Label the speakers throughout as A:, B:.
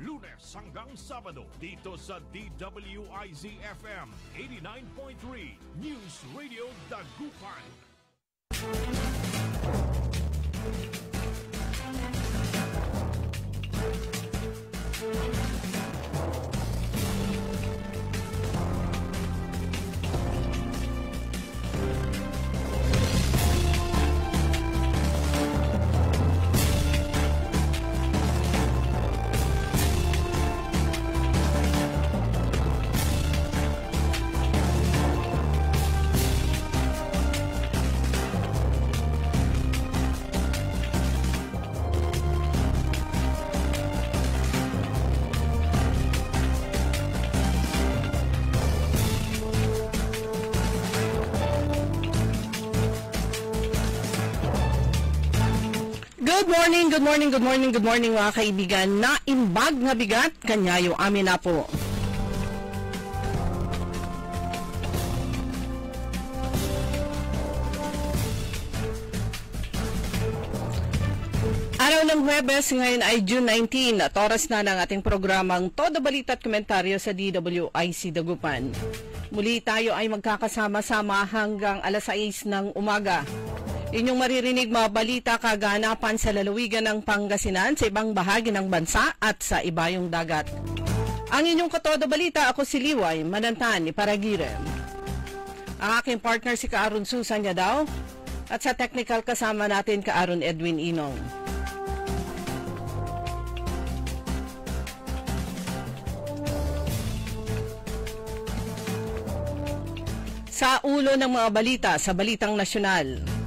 A: Lunes hanggang Sabado dito sa DWIZ-FM 89.3 News Radio Dagupan.
B: Good morning mga kaibigan. Naimbag nga bigat, kanyayo amin na po. Araw ng Huwebes, ngayon ay June 19 at oras na ng ating programang Todo Balita at Komentaryo sa DWIC Dagupan. Muli tayo ay magkakasama-sama hanggang alas 6 ng umaga. Inyong maririnig mga balita kaganapan sa lalawigan ng Pangasinan, sa ibang bahagi ng bansa at sa ibayong dagat. Ang inyong katodo balita, ako si Liway Manantan ni Paragire. Ang aking partner si Kaaron Susan niya daw at sa technical kasama natin Kaaron Edwin Inong. Sa ulo ng mga balita sa Balitang Nasyonal.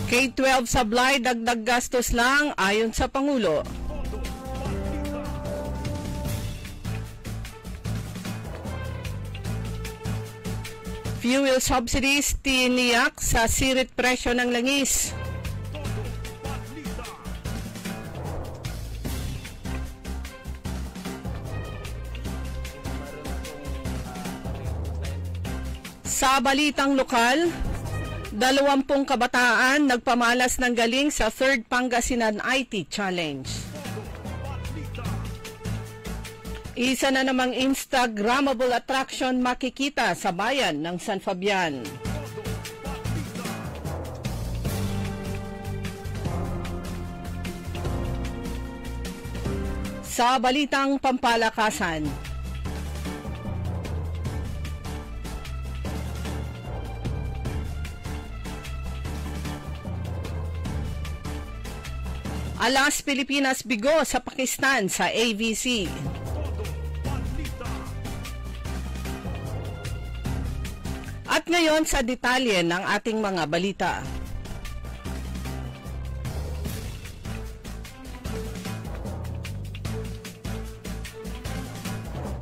B: K-12 sablay, dagdag gastos lang ayon sa Pangulo. Fuel subsidies tiniyak sa sirit presyo ng langis. Sa balitang lokal, 20 kabataan nagpamalas ng galing sa 3rd Pangasinan IT Challenge. Isa na namang Instagrammable attraction makikita sa bayan ng San Fabian. Sa balitang pampalakasan, Alas Pilipinas bigo sa Pakistan sa AVC. At ngayon sa detalye ng ating mga balita.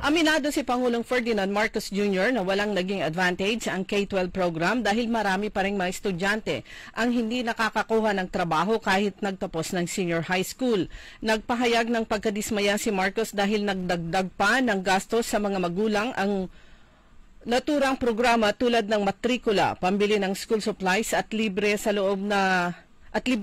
B: Aminado si Pangulong Ferdinand Marcos Jr. na walang naging advantage ang K-12 program dahil marami pa ring mga estudyante ang hindi nakakakuha ng trabaho kahit nagtapos ng senior high school. Nagpahayag ng pagkadismaya si Marcos dahil nagdagdag pa ng gastos sa mga magulang ang naturang programa tulad ng matrikula, pambili ng school supplies at libro sa loob ng 10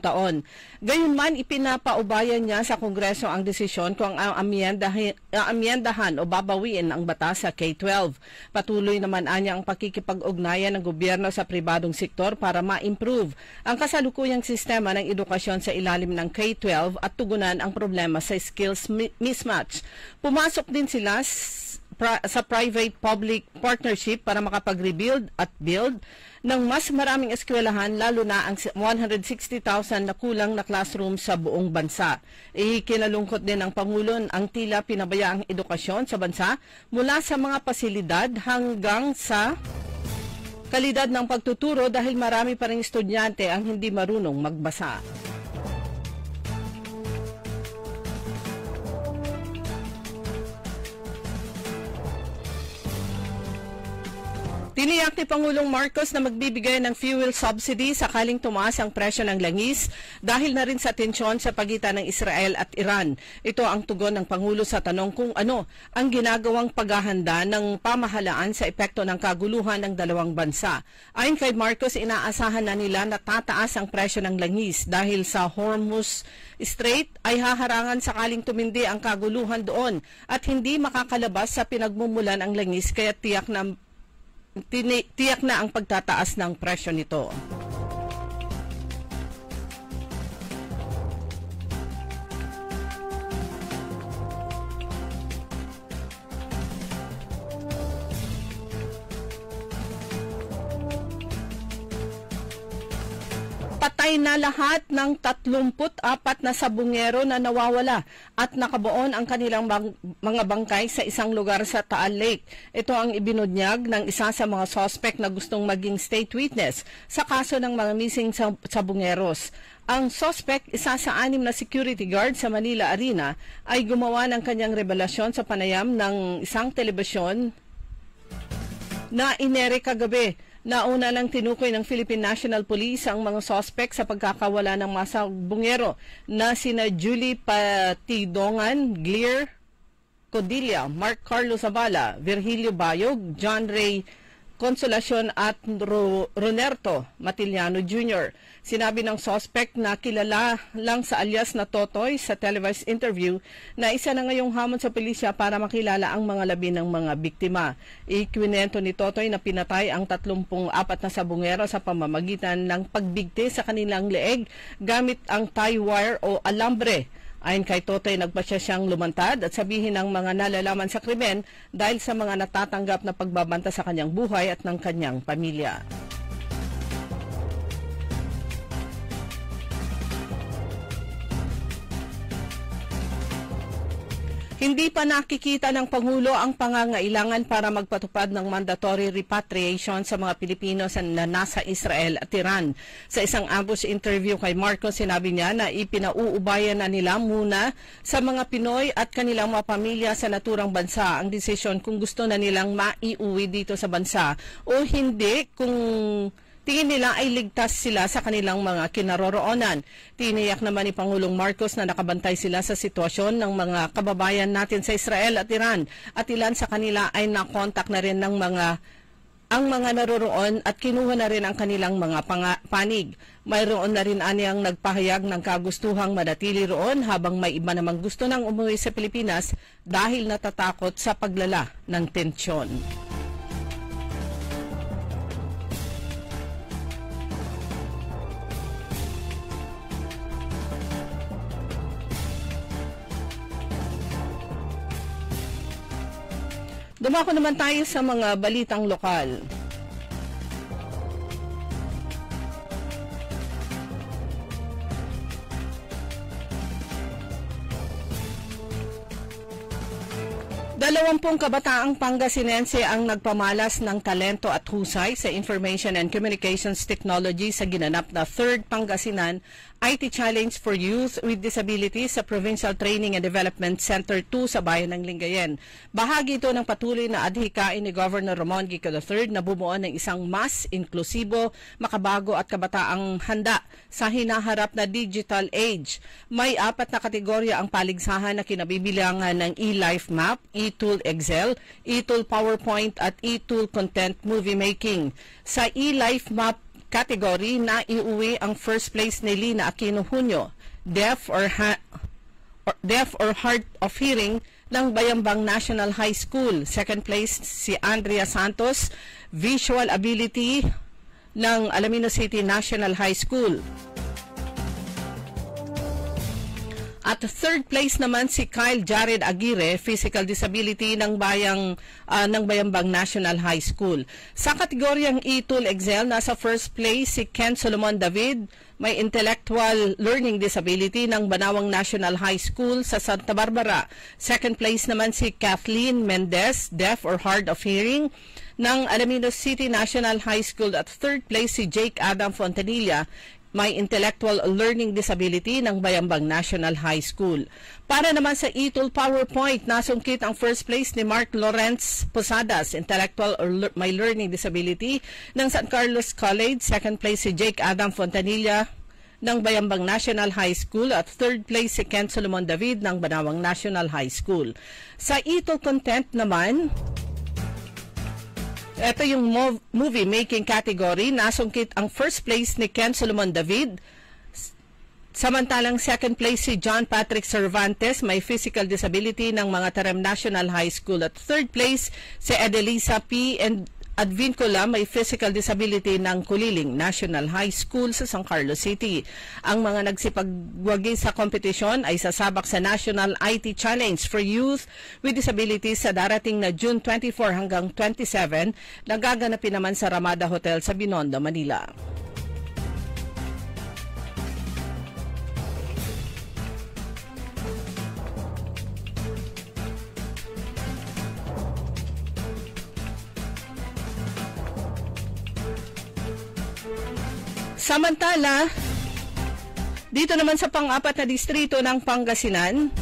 B: taon. Gayunman, ipinapaubayan niya sa Kongreso ang desisyon kung amyendahan o babawiin ang batas sa K-12. Patuloy naman anya ang pakikipag-ugnayan ng gobyerno sa pribadong sektor para ma-improve ang kasalukuyang sistema ng edukasyon sa ilalim ng K-12 at tugunan ang problema sa skills mismatch. Pumasok din sila sa private-public partnership para makapag-rebuild at build ng mas maraming eskwelahan, lalo na ang 160,000 na kulang na classroom sa buong bansa. Ikinalungkot din ng Pangulo ang tila pinabayaang edukasyon sa bansa mula sa mga pasilidad hanggang sa kalidad ng pagtuturo dahil marami pa ring estudyante ang hindi marunong magbasa. Tiniyak ni Pangulong Marcos na magbibigay ng fuel subsidy sakaling tumaas ang presyo ng langis dahil na rin sa tensyon sa pagitan ng Israel at Iran. Ito ang tugon ng Pangulo sa tanong kung ano ang ginagawang paghahanda ng pamahalaan sa epekto ng kaguluhan ng dalawang bansa. Ayon kay Marcos, inaasahan na nila na tataas ang presyo ng langis dahil sa Hormuz Strait ay haharangan sakaling tumindi ang kaguluhan doon at hindi makakalabas sa pinagmumulan ang langis kaya tiyak na ang pagtataas ng presyo nito. Patay na lahat ng 34 na sabungero na nawawala at nakabuon ang kanilang mga bangkay sa isang lugar sa Taal Lake. Ito ang ibinunyag ng isa sa mga suspect na gustong maging state witness sa kaso ng mga missing sabungeros. Ang suspect, isa sa 6 na security guard sa Manila Arena, ay gumawa ng kanyang revelasyon sa panayam ng isang telebisyon na inere kagabi. Nauna lang tinukoy ng Philippine National Police ang mga suspect sa pagkakawala ng mga sabungero na sina Julie Patidongan, Gleer Codilla, Mark Carlos Zavala, Virgilio Bayog, John Ray Consolacion at Ronerto Matiliano Jr. Sinabi ng suspect na kilala lang sa alias na Totoy sa televised interview na isa na ngayong hamon sa pulisya para makilala ang mga labi ng mga biktima. Ikwinento ni Totoy na pinatay ang 34 na sabungero sa pamamagitan ng pagbigti sa kanilang leeg gamit ang tie wire o alambre. Ayon kay Totoy, nagpasya siyang lumantad at sabihin ng mga nalalaman sa krimen dahil sa mga natatanggap na pagbabanta sa kanyang buhay at ng kanyang pamilya. Hindi pa nakikita ng Pangulo ang pangangailangan para magpatupad ng mandatory repatriation sa mga Pilipino na nasa Israel at Iran. Sa isang ambush interview kay Marcos, sinabi niya na ipinauubayan na nila muna sa mga Pinoy at kanilang mga pamilya sa naturang bansa ang desisyon kung gusto na nilang maiuwi dito sa bansa o hindi kung tingin nila ay ligtas sila sa kanilang mga kinaroroonan. Tiniyak naman ni Pangulong Marcos na nakabantay sila sa sitwasyon ng mga kababayan natin sa Israel at Iran at ilan sa kanila ay nakontak na rin ng ang mga naroroon at kinuha na rin ang kanilang mga panig. Mayroon na rin aniyang nagpahayag ng kagustuhang manatili roon habang may iba namang gusto nang umuwi sa Pilipinas dahil natatakot sa paglala ng tensyon. Dumako naman tayo sa mga balitang lokal. Dalawampung kabataang Pangasinense ang nagpamalas ng talento at husay sa Information and Communications Technology sa ginanap na 3rd Pangasinan IT Challenge for Youth with Disabilities sa Provincial Training and Development Center 2 sa bayan ng Lingayen. Bahagi ito ng patuloy na adhikain ni Governor Ramon Gico III na bumuo ng isang mas inklusibo, makabago at kabataang handa sa hinaharap na digital age. May 4 na kategorya ang paligsahan na kinabibilangan ng eLife Map, eTool Excel, eTool PowerPoint at eTool Content Movie Making. Sa eLife Map category na iuwi ang first place ni Lina Aquino Junio, deaf or hard of hearing ng Bayambang National High School. Second place si Andrea Santos, visual ability ng Alaminos City National High School. At third place naman si Kyle Jared Aguirre, physical disability ng Bayambang National High School. Sa kategoryang eTool Excel, nasa first place si Ken Solomon David, may intellectual learning disability ng Banawang National High School sa Santa Barbara. Second place naman si Kathleen Mendez, deaf or hard of hearing ng Alaminos City National High School. At third place si Jake Adam Fontanilla, may intellectual learning disability ng Bayambang National High School. Para naman sa ETOL PowerPoint, nasungkit ang first place ni Mark Lawrence Posadas, intellectual or may learning disability ng San Carlos College. Second place si Jake Adam Fontanilla ng Bayambang National High School at third place si Ken Solomon David ng Banawang National High School. Sa ETOL content naman, ito yung movie making category. Nasungkit ang first place ni Ken Solomon David. Samantalang second place si John Patrick Cervantes, may physical disability ng mga Tarem National High School. At third place si Adelisa P. and Advincula, may physical disability ng Kuliling National High School sa San Carlos City. Ang mga nagsipagwagi sa kompetisyon ay sasabak sa National IT Challenge for Youth with Disabilities sa darating na June 24 hanggang 27, nagaganapin naman sa Ramada Hotel sa Binondo, Manila. Samantala, dito naman sa pang-apat na distrito ng Pangasinan,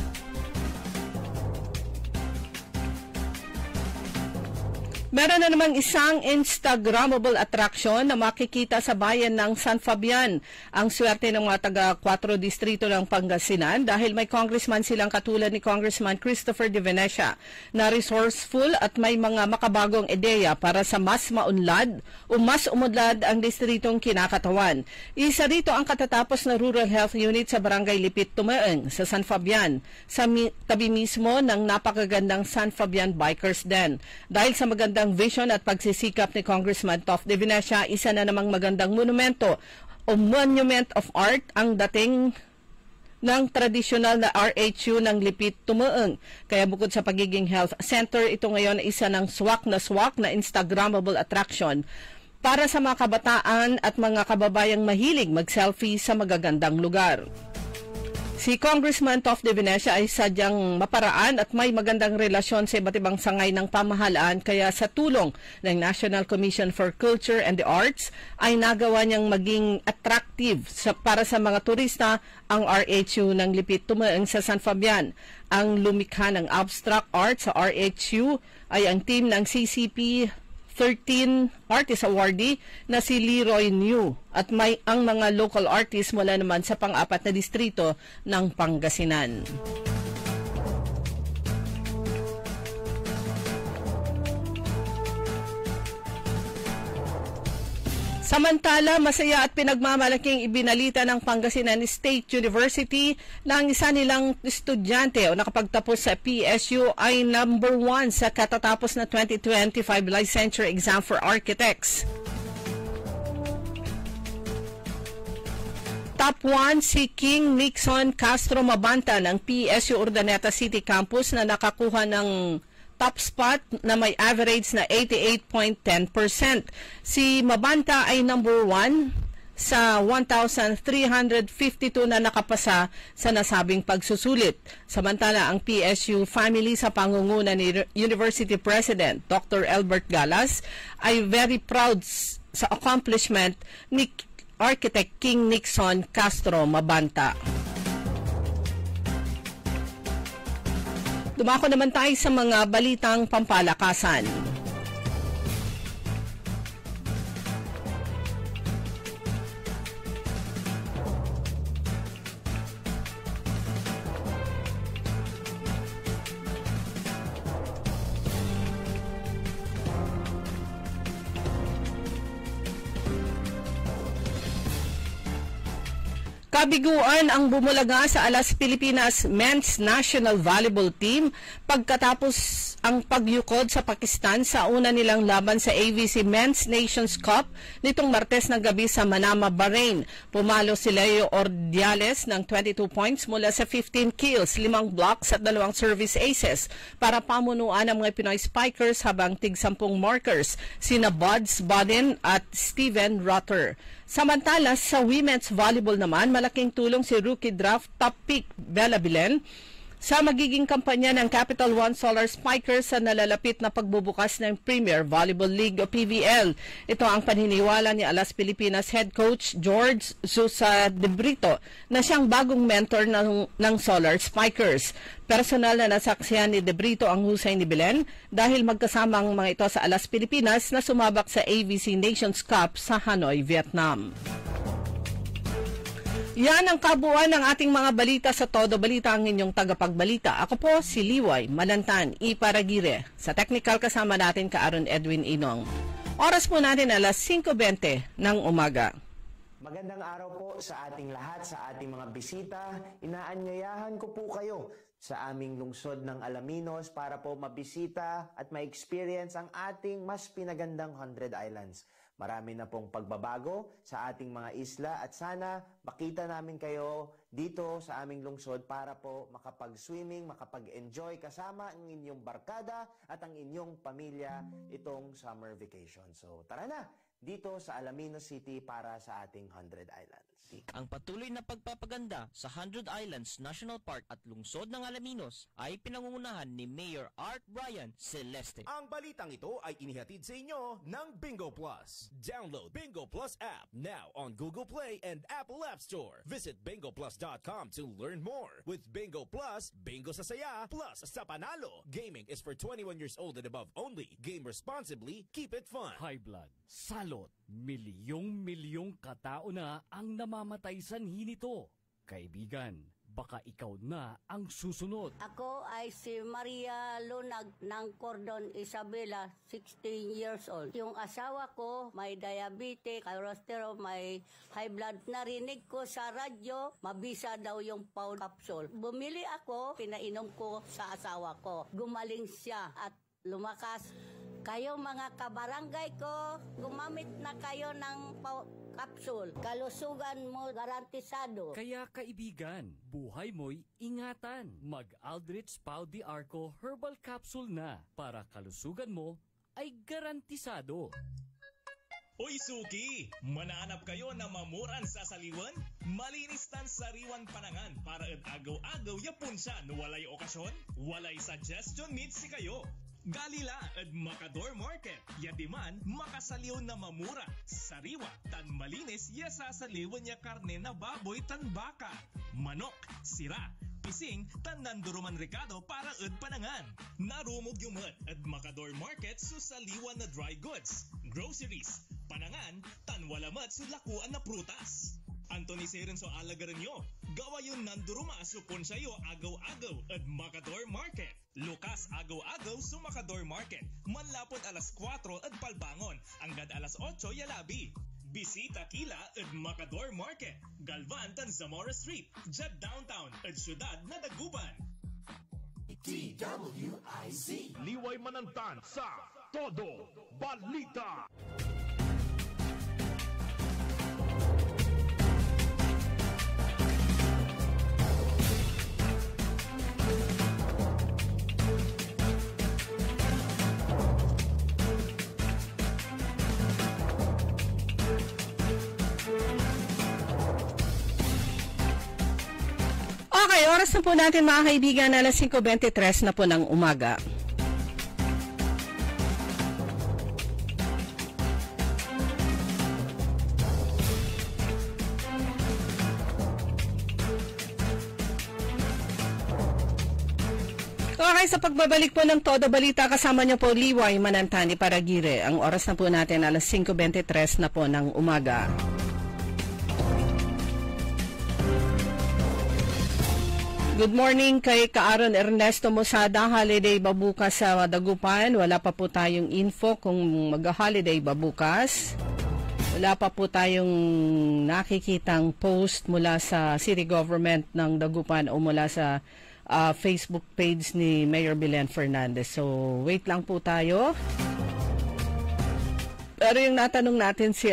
B: meron na namang isang Instagrammable attraction na makikita sa bayan ng San Fabian. Ang swerte ng mga taga-4 distrito ng Pangasinan dahil may congressman silang katulad ni Congressman Christopher De Venecia na resourceful at may mga makabagong ideya para sa mas maunlad o mas umudlad ang distritong kinakatawan. Isa rito ang katatapos na Rural Health Unit sa Barangay Lipit Tumaeng sa San Fabian, sa tabi mismo ng napakagandang San Fabian Bikers Den. Dahil sa magandang vision at pagsisikap ni Congressman Tof De Venecia, isa na namang magandang monumento o monument of art ang dating ng tradisyonal na RHU ng Lipit Tumaeng. Kaya bukod sa pagiging health center, ito ngayon ay isa ng swak na Instagrammable attraction para sa mga kabataan at mga kababayang mahilig mag-selfie sa magagandang lugar. Si Congressman Tof De Venecia ay sadyang maparaan at may magandang relasyon sa iba't ibang sangay ng pamahalaan, kaya sa tulong ng National Commission for Culture and the Arts ay nagawa niyang maging attractive para sa mga turista ang RHU ng Lipit Tumaeng sa San Fabian. Ang lumikha ng abstract art sa RHU ay ang team ng CCP 13 Artist Awardee na si Leroy New at may ang mga local artists mula naman sa pang-apat na distrito ng Pangasinan. Samantala, masaya at pinagmamalaking ibinalita ng Pangasinan State University na ang isa nilang estudyante o nakapagtapos sa PSU ay number 1 sa katatapos na 2025 licensure exam for architects. Top 1 si King Nixon Castro Mabanta ng PSU Urdaneta City Campus na nakakuha ng top spot na may average na 88.10%. Si Mabanta ay number 1 sa 1,352 na nakapasa sa nasabing pagsusulit. Samantala, ang PSU family sa pangunguna ni University President Dr. Albert Galas ay very proud sa accomplishment ni Architect King Nixon Castro Mabanta. Dumako naman tayo sa mga balitang pampalakasan. Kabiguan ang bumulaga sa Alas Pilipinas Men's National Volleyball Team pagkatapos ang pagyukod sa Pakistan sa una nilang laban sa AVC Men's Nations Cup nitong Martes ng gabi sa Manama, Bahrain. Pumalo si Leo Ordiales ng 22 points mula sa 15 kills, 5 blocks at 2 service aces para pamunuan ang mga Pinoy Spikers habang tig-10 markers sina Buds Bodin at Steven Rutter. Samantala, sa women's volleyball naman, malaking tulong si rookie draft top pick Bella Bilen sa magiging kampanya ng Capital One Solar Spikers sa nalalapit na pagbubukas ng Premier Volleyball League o PVL. Ito ang paniniwala ni Alas Pilipinas Head Coach George Zusa de Brito na siyang bagong mentor ng Solar Spikers. Personal na nasaksihan ni de Brito ang husay ni Belen dahil magkasama ang mga ito sa Alas Pilipinas na sumabak sa AVC Nations Cup sa Hanoi, Vietnam. Yan ang kabuuan ng ating mga balita sa Todo Balita, ang inyong tagapagbalita. Ako po si Liway Malantan, Iparagire. Sa technical kasama natin ka Aaron Edwin Inong. Oras po natin alas 5:20 ng umaga.
C: Magandang araw po sa ating lahat, sa ating mga bisita. Inaanyayahan ko po kayo sa aming lungsod ng Alaminos para po mabisita at ma-experience ang ating mas pinagandang 100 Islands. Marami na pong pagbabago sa ating mga isla at sana makita namin kayo dito sa aming lungsod para po makapag-swimming, makapag-enjoy kasama ang inyong barkada at ang inyong pamilya itong summer vacation. So tara na dito sa Alaminos City para sa ating 100 Islands.
D: Ang patuloy na pagpapaganda sa 100 Islands National Park at lungsod ng Alaminos ay pinangungunahan ni Mayor Art Brian Celeste.
A: Ang balitang ito ay inihatid sa inyo ng Bingo Plus. Download Bingo Plus app now on Google Play and Apple App Store. Visit bingoplus.com to learn more. With Bingo Plus, bingo sa saya, plus sa panalo. Gaming is for 21 years old and above only. Game responsibly, keep it fun.
E: High blood, salot, milyong-milyong katao na ang namamatay sanhi nito. Kaibigan, baka ikaw na ang susunod.
F: Ako ay si Maria Lunag ng Cordon Isabela, 16 years old. Yung asawa ko may diabetes, cholesterol, may high blood. Narinig ko sa radyo, mabisa daw yung Paul capsule. Bumili ako, pinainom ko sa asawa ko. Gumaling siya at lumakas. Kayo mga kabarangay ko, gumamit na kayo ng capsule. Kalusugan mo garantisado.
E: Kaya kaibigan, buhay mo'y ingatan. Mag-Aldrich Pau de Arco Herbal Capsule na para kalusugan mo ay garantisado.
G: Uy Suki! Manaanap kayo na mamuran sa saliwan? Malinis tan sariwan panangan para agaw-agaw yapon siya no walay okasyon, walay suggestion meets si kayo. Galila at Macador Market. Yadiman, makasaliw na mamura. Sariwa, tan malinis, yasasaliwan niya karne na baboy tan baka. Manok, sira, pising, tan nanduruman Ricardo para ud panangan. Narumog yung mat at Macador Market susaliwan na dry goods. Groceries, panangan, tan walamat sulakuan na prutas. Anthony Seren so alagaran nyo. Gawa yun nanduruma supon sayo agaw-agaw at Macador Market. Lukas agaw-agaw sa Macador Market. Manlapot alas 4 at palbangon. Anggad alas 8 yalabi. Bisita kila at Macador Market. Galvan tan Zamora Street. Jad downtown at syudad na Dagupan.
A: DWIZ. Liway Manantan sa Todo Balita.
B: Okay, oras na po natin mga kaibigan, alas 5:23 na po ng umaga. Okay, sa pagbabalik po ng Todo Balita, kasama niyo po Liway Manantani Paragire. Ang oras na po natin, alas 5:23 na po ng umaga. Good morning kay Kaaron Ernesto Mosada. Holiday ba bukas sa Dagupan? Wala pa po tayong info kung mag-holiday ba bukas. Wala pa po tayong nakikitang post mula sa city government ng Dagupan o mula sa Facebook page ni Mayor Belen Fernandez. So, wait lang po tayo. Pero yung natanong natin si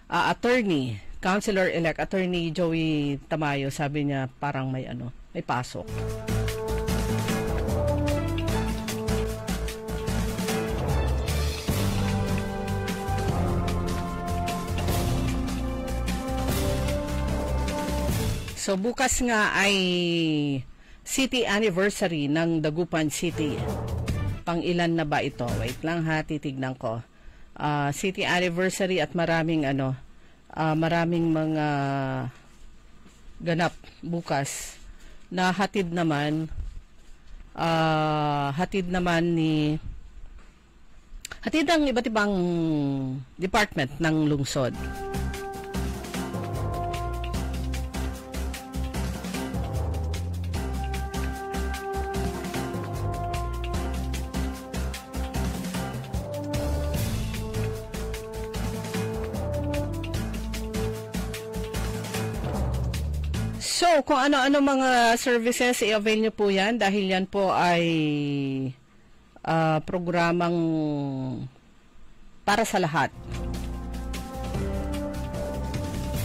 B: attorney, Councilor-elect Attorney Joey Tamayo, sabi niya parang may pasok. So bukas nga ay city anniversary ng Dagupan City. Pang ilan na ba ito? Wait lang ha, titignan ko. City anniversary at maraming maraming mga ganap bukas na hatid naman ang iba't ibang department ng lungsod. So, kung ano-ano mga services, i-avail nyo po yan dahil yan po ay programang para sa lahat.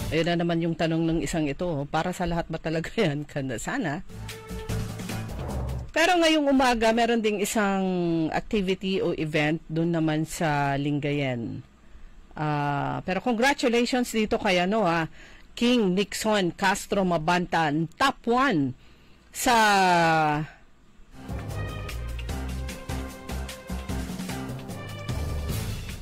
B: Ayun na naman yung tanong ng isang ito, para sa lahat ba talaga yan? Sana. Pero ngayong umaga, meron ding isang activity o event dun naman sa Lingayen. Pero congratulations dito kay King Nixon Castro Mabanta, top 1 sa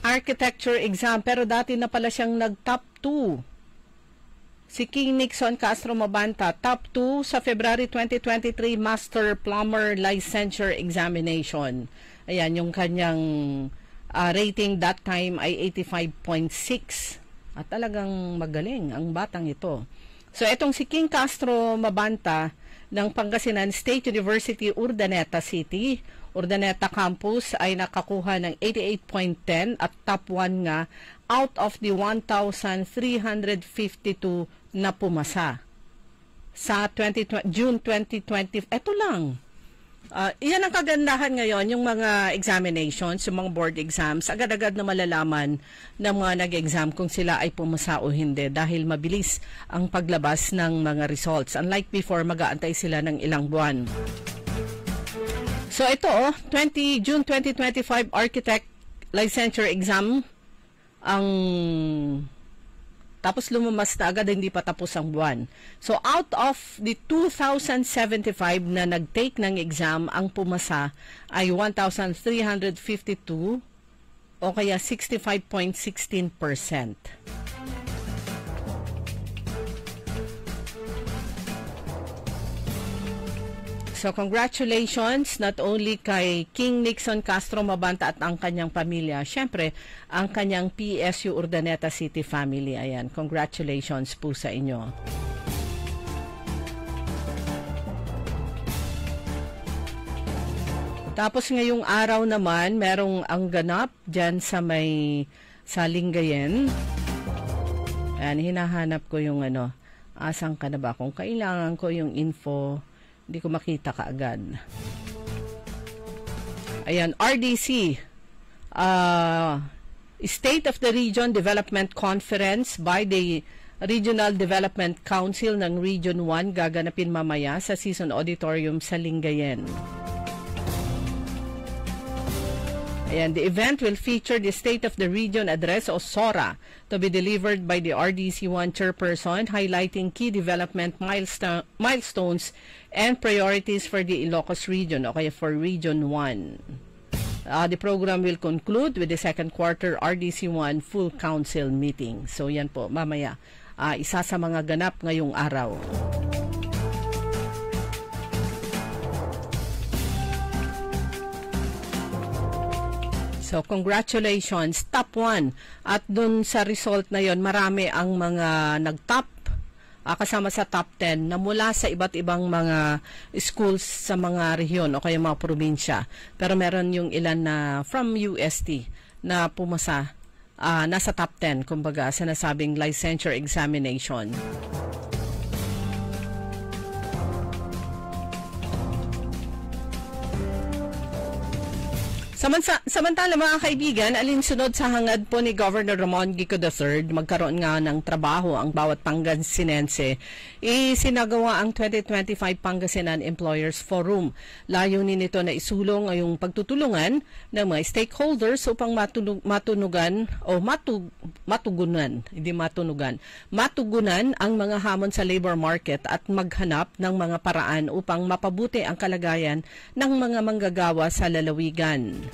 B: architecture exam, pero dati na pala siyang nag-top 2. Si King Nixon Castro Mabanta, top 2 sa February 2023 Master Plumber Licensure Examination. Ayan, yung kanyang rating that time ay 85.6. At talagang magaling ang batang ito. So, itong si King Castro Mabanta ng Pangasinan State University, Urdaneta City, Urdaneta Campus ay nakakuha ng 88.10 at top 1 nga out of the 1,352 na pumasa. Sa June 2020, eto lang. Iyan ang kagandahan ngayon, yung mga examinations, yung mga board exams, agad-agad na malalaman ng mga nag-exam kung sila ay pumasa o hindi dahil mabilis ang paglabas ng mga results. Unlike before, mag-aantay sila ng ilang buwan. So ito, June 2025 Architect Licensure Exam, tapos lumabas na agad, hindi pa tapos ang buwan. So, out of the 2,075 na nag-take ng exam, ang pumasa ay 1,352 o kaya 65.16%. So, congratulations not only kay King Nixon Castro Mabanta at ang kanyang pamilya, syempre, ang kanyang PSU Urdaneta City family. Ayan, congratulations po sa inyo. Tapos ngayong araw naman, merong ang ganap dyan sa Lingayen. Ayan, hinahanap ko yung asan ka na ba? Kung kailangan ko yung info, hindi ko makita kaagad. Ayan, RDC, State of the Region Development Conference by the Regional Development Council ng Region 1 gaganapin mamaya sa Season Auditorium sa Lingayen. Ayan, the event will feature the State of the Region Address o SORA to be delivered by the RDC1 chairperson, highlighting key development milestones and priorities for the Ilocos region o kaya for Region 1. The program will conclude with the second quarter RDC1 full council meeting. So yan po, mamaya, isa sa mga ganap ngayong araw. So, congratulations, top 1. At dun sa result na yon, marami ang mga nag-top, kasama sa top 10 na mula sa iba't ibang mga schools sa mga rehiyon o kaya mga probinsya. Pero meron yung ilan na from UST na pumasa, nasa top 10, kumbaga, sa nasabing licensure examination. Samantala mga kaibigan, alinsunod sa hangad po ni Governor Ramon Gico III, magkaroon nga ng trabaho ang bawat Pangasinense. Isinagawa ang 2025 Pangasinan Employers Forum. Layunin nito na isulong ang pagtutulungan ng mga stakeholders upang matugunan ang mga hamon sa labor market at maghanap ng mga paraan upang mapabuti ang kalagayan ng mga manggagawa sa lalawigan.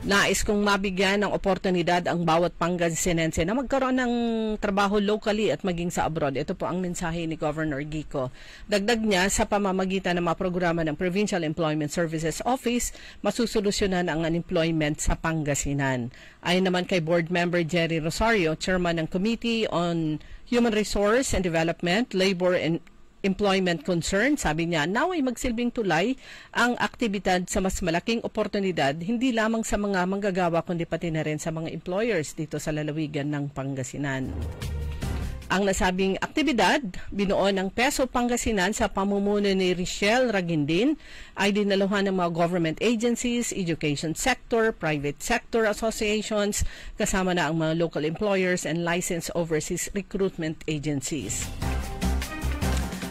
B: Nais kong mabigyan ng oportunidad ang bawat Pangasinense na magkaroon ng trabaho locally at maging sa abroad. Ito po ang mensahe ni Governor Gico. Dagdag niya, sa pamamagitan ng mga programa ng Provincial Employment Services Office, masusolusyonan ang unemployment sa Pangasinan. Ayon naman kay Board Member Jerry Rosario, Chairman ng Committee on Human Resource and Development, Labor and Employment Concern, sabi niya, naway magsilbing tulay ang aktibidad sa mas malaking oportunidad, hindi lamang sa mga manggagawa kundi pati na rin sa mga employers dito sa lalawigan ng Pangasinan. Ang nasabing aktibidad, binuo ng Peso Pangasinan sa pamumuno ni Richelle Ragindin, ay dinaluhan ng mga government agencies, education sector, private sector associations, kasama na ang mga local employers and licensed overseas recruitment agencies.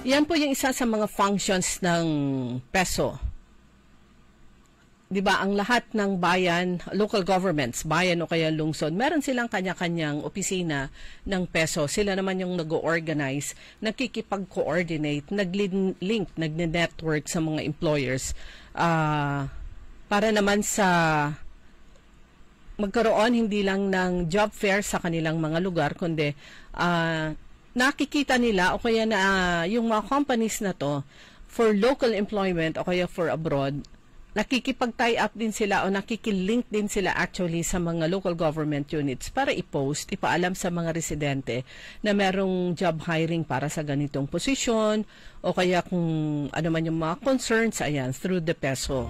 B: Yan po yung isa sa mga functions ng Peso. Diba, ang lahat ng bayan, local governments, bayan o kaya lungsod, meron silang kanya-kanyang opisina ng Peso. Sila naman yung nag-organize, nakikipag-coordinate, nag-link, nag-network sa mga employers para naman sa magkaroon hindi lang ng job fair sa kanilang mga lugar, kundi nakikita nila o kaya na yung mga companies na to for local employment o kaya for abroad, nakikipag-tie up din sila o nakikilink din sila actually sa mga local government units para i-post, ipaalam sa mga residente na merong job hiring para sa ganitong posisyon o kaya kung ano man yung mga concerns, ayan, through the Peso.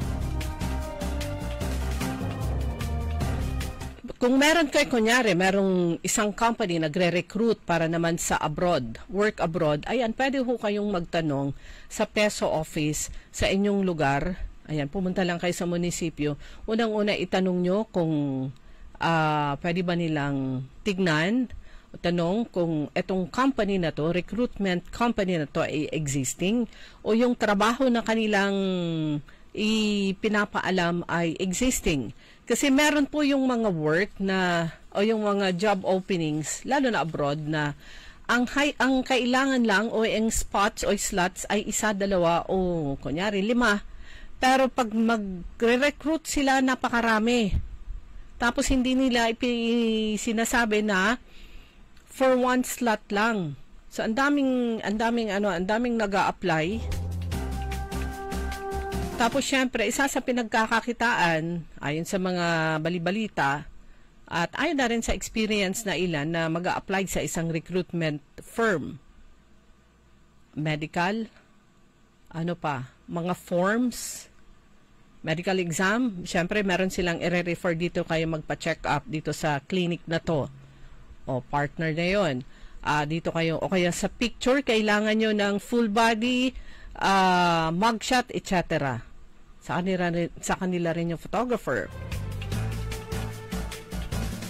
B: Kung meron kayo, kunyari, merong isang company nagre-recruit para naman sa abroad, work abroad, ayan, pwede ho kayong magtanong sa Peso office sa inyong lugar. Ayan, pumunta lang kayo sa munisipyo. Unang-una, itanong nyo kung pwede ba nilang tignan, tanong kung etong company na to, recruitment company na to ay existing o yung trabaho na kanilang ipinapaalam ay existing. Kasi meron po yung mga work na o yung mga job openings lalo na abroad na ang kailangan lang o ang spots o slots ay 1, 2 o kunyari 5. Pero pag magre-recruit sila, napakarami. Tapos hindi nila sinasabi na for 1 slot lang. So ang daming nag-a-apply. Tapos syempre, isa sa pinagkakakitaan, ayon sa mga balibalita, at ayon na rin sa experience na ilan na mag-a-apply sa isang recruitment firm. Medical, mga forms, medical exam, syempre meron silang i-refer dito kayo magpa-check up dito sa clinic na to. O partner na yon. Dito kayo, o kaya sa picture, kailangan nyo ng full body, mugshot, etc. Sa kanila rin yung photographer.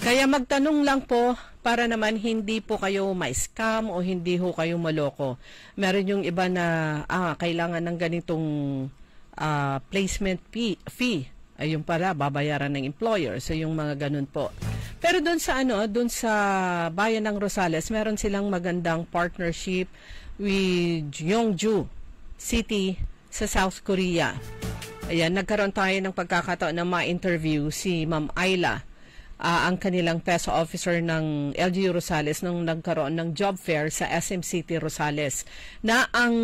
B: Kaya magtanong lang po para naman hindi po kayo ma-scam o hindi ho kayo maloko. Meron yung iba na kailangan ng ganitong placement fee. Ayun pala, babayaran ng employer. So yung mga ganun po. Pero doon sa bayan ng Rosales, meron silang magandang partnership with Yeongju City sa South Korea. Ayan, nagkaroon tayo ng pagkakataon na ma-interview si Ma'am Ayla, ang kanilang PESO officer ng LGU Rosales nung nagkaroon ng job fair sa SM City Rosales, na ang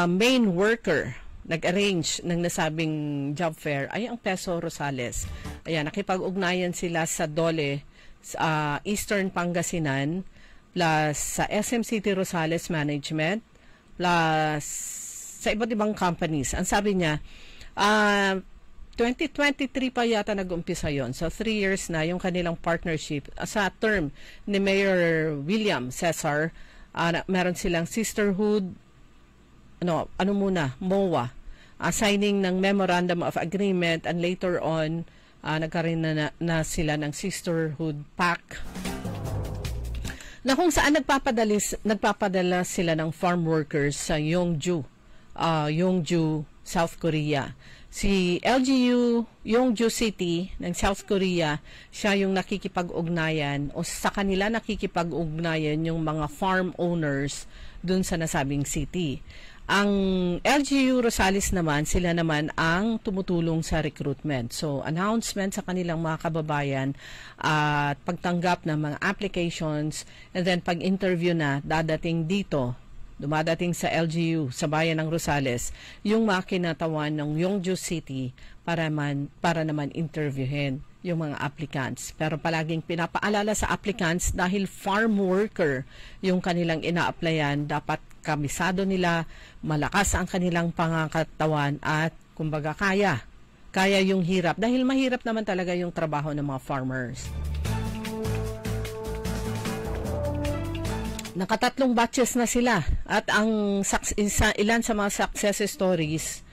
B: main worker nag-arrange ng nasabing job fair ay ang PESO Rosales. Ayan, nakipag-ugnayan sila sa DOLE, Eastern Pangasinan, plus sa SM City Rosales Management, plus sa iba't ibang companies. Ang sabi niya, 2023 pa yata nag-umpisa yon. So 3 years na yung kanilang partnership. Sa term ni Mayor William Cesar, meron silang sisterhood, MOA. signing ng Memorandum of Agreement, and later on, nagkaroon na sila ng Sisterhood Pact na kung saan nagpapadala sila ng farm workers sa Yongju, South Korea. Si LGU Yongju City ng South Korea, siya yung nakikipag-ugnayan o sa kanila nakikipag-ugnayan yung mga farm owners dun sa nasabing city. Ang LGU Rosales naman, sila naman ang tumutulong sa recruitment. So, announcement sa kanilang mga kababayan at pagtanggap ng mga applications, and then pag-interview na dumadating sa LGU, sa bayan ng Rosales, yung mga kinatawan ng Yongju City para naman interviewin yung mga applicants. Pero palaging pinapaalala sa applicants dahil farm worker yung kanilang ina-applyan, dapat kabisado nila, malakas ang kanilang pangangatawan at kumbaga kaya yung hirap. Dahil mahirap naman talaga yung trabaho ng mga farmers. Nakatatlong batches na sila at ang ilan sa mga success stories,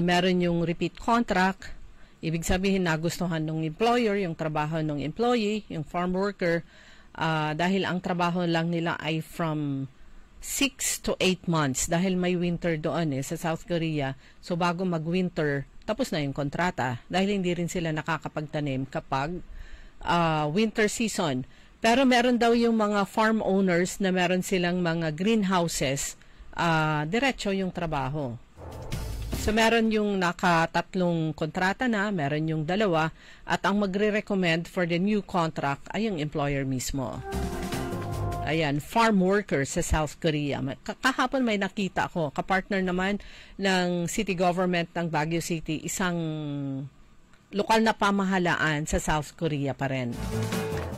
B: meron yung repeat contract, ibig sabihin nagustuhan ng employer yung trabaho ng employee, yung farm worker, dahil ang trabaho lang nila ay from 6 to 8 months dahil may winter doon sa South Korea. So bago mag-winter, tapos na yung kontrata dahil hindi rin sila nakakapagtanim kapag winter season. Pero meron daw yung mga farm owners na meron silang mga greenhouses, diretso yung trabaho. So meron yung nakatatlong kontrata na, meron yung 2, at ang magre-recommend for the new contract ay yung employer mismo. Ayan, farm workers sa South Korea. Kahapon may nakita ako, kapartner naman ng city government ng Baguio City, isang lokal na pamahalaan sa South Korea pa rin.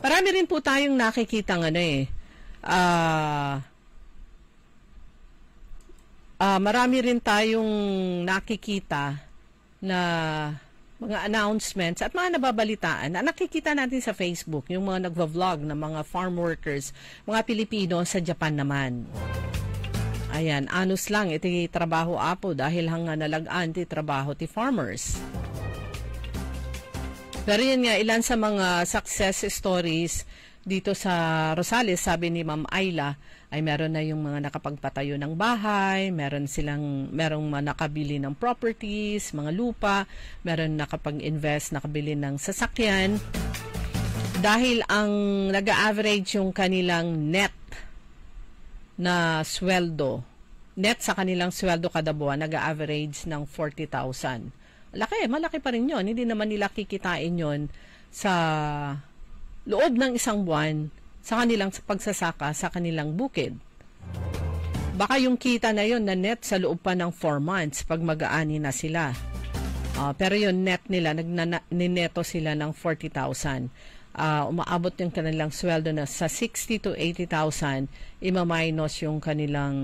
B: Marami rin po tayong nakikita marami rin tayong nakikita na mga announcements at mga nababalitaan na nakikita natin sa Facebook, yung mga nagva-vlog ng mga farm workers, mga Pilipino sa Japan naman. Ayan, anos lang, iti trabaho apo dahil hanga nalagaan ti trabaho ti farmers. Pero yun nga, ilan sa mga success stories dito sa Rosales, sabi ni Ma'am Ayla, ay meron na yung mga nakapagpatayo ng bahay, merong nakabili ng properties, mga lupa, meron nakapag-invest, nakabili ng sasakyan. Dahil ang nag-average yung kanilang net na sweldo, net sa kanilang sweldo kada buwan, nag-average ng 40,000. Malaki pa rin yun. Hindi naman nila kikitain yun sa loob ng isang buwan sa kanilang pagsasaka sa kanilang bukid. Baka yung kita na yun na net sa loob pa ng 4 months pag mag-aani na sila. Pero yung net nila, nineto sila ng 40,000. Umaabot yung kanilang sweldo na sa 60 to 80,000, ima-minus yung kanilang